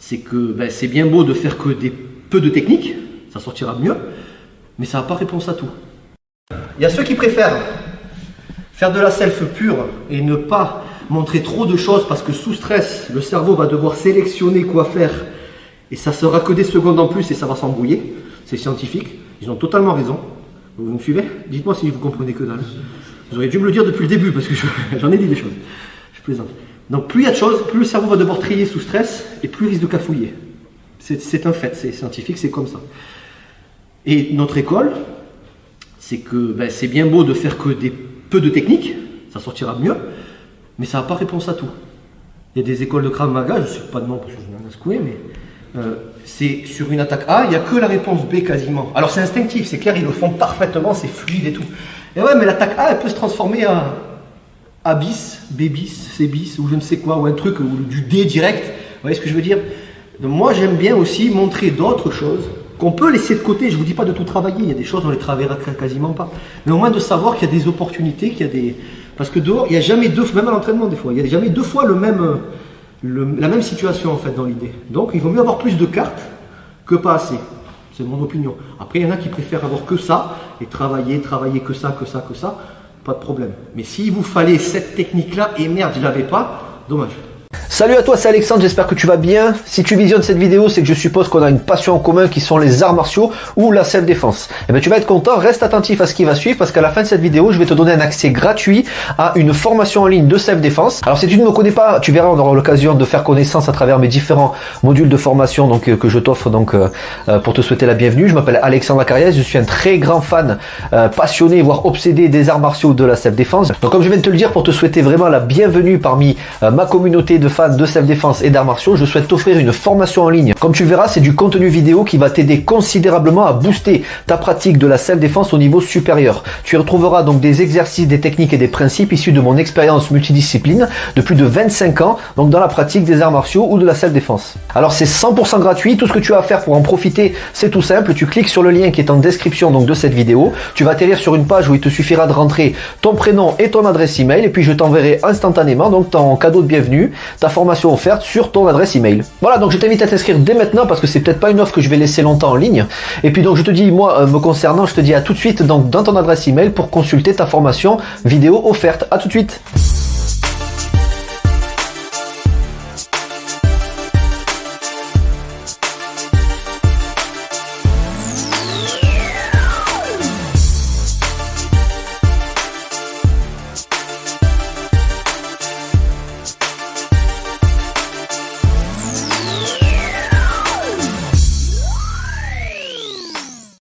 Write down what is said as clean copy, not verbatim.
c'est que c'est bien beau de faire que peu de techniques, ça sortira mieux, mais ça n'a pas réponse à tout. Il y a ceux qui préfèrent faire de la self pure et ne pas montrer trop de choses parce que sous stress, le cerveau va devoir sélectionner quoi faire et ça sera que des secondes en plus et ça va s'embrouiller. C'est scientifique, ils ont totalement raison. Vous me suivez? Dites-moi si vous comprenez que dalle. Vous auriez dû me le dire depuis le début parce que j'en ai dit des choses. Je plaisante. Donc plus il y a de choses, plus le cerveau va devoir trier sous stress et plus il risque de cafouiller. C'est un fait, c'est scientifique, c'est comme ça. Et notre école, c'est que c'est bien beau de faire que peu de techniques, ça sortira mieux, mais ça n'a pas réponse à tout. Il y a des écoles de Krav Maga, je ne sais pas de nom parce que je n'ai rien à secouer, mais c'est sur une attaque A, il n'y a que la réponse B quasiment. Alors c'est instinctif, c'est clair, ils le font parfaitement, c'est fluide et tout. Et ouais, mais l'attaque A, elle peut se transformer en A bis, B bis, C bis, ou je ne sais quoi, ou un truc, ou du D direct. Vous voyez ce que je veux dire? Donc moi, j'aime bien aussi montrer d'autres choses qu'on peut laisser de côté. Je ne vous dis pas de tout travailler, il y a des choses, on les travaillera quasiment pas. Mais au moins de savoir qu'il y a des opportunités, qu'il y a des... Parce que dehors, il n'y a jamais deux, même à l'entraînement des fois, il n'y a jamais deux fois la même situation en fait dans l'idée. Donc il vaut mieux avoir plus de cartes que pas assez. C'est mon opinion. Après, il y en a qui préfèrent avoir que ça et travailler que ça, pas de problème. Mais s'il vous fallait cette technique-là, et merde, je l'avais pas, dommage. Salut à toi, c'est Alexandre, j'espère que tu vas bien. Si tu visionnes cette vidéo, c'est que je suppose qu'on a une passion en commun qui sont les arts martiaux ou la self-défense. Et bien tu vas être content, reste attentif à ce qui va suivre parce qu'à la fin de cette vidéo, je vais te donner un accès gratuit à une formation en ligne de self-défense. Alors si tu ne me connais pas, tu verras, on aura l'occasion de faire connaissance à travers mes différents modules de formation que je t'offre pour te souhaiter la bienvenue. Je m'appelle Alexandre Acariès, je suis un très grand fan, passionné, voire obsédé des arts martiaux de la self-défense. Donc comme je viens de te le dire, pour te souhaiter vraiment la bienvenue parmi ma communauté de fans de self-défense et d'arts martiaux, je souhaite t'offrir une formation en ligne. Comme tu le verras, c'est du contenu vidéo qui va t'aider considérablement à booster ta pratique de la self-défense au niveau supérieur. Tu y retrouveras donc des exercices, des techniques et des principes issus de mon expérience multidiscipline de plus de 25 ans, donc dans la pratique des arts martiaux ou de la self-défense. Alors c'est 100% gratuit, tout ce que tu as à faire pour en profiter, c'est tout simple, tu cliques sur le lien qui est en description donc de cette vidéo, tu vas atterrir sur une page où il te suffira de rentrer ton prénom et ton adresse email et puis je t'enverrai instantanément donc ton cadeau de bienvenue, ta formation offerte sur ton adresse email. Voilà, donc je t'invite à t'inscrire dès maintenant parce que c'est peut-être pas une offre que je vais laisser longtemps en ligne. Et puis donc je te dis, moi me concernant, je te dis à tout de suite donc dans ton adresse email pour consulter ta formation vidéo offerte. À tout de suite.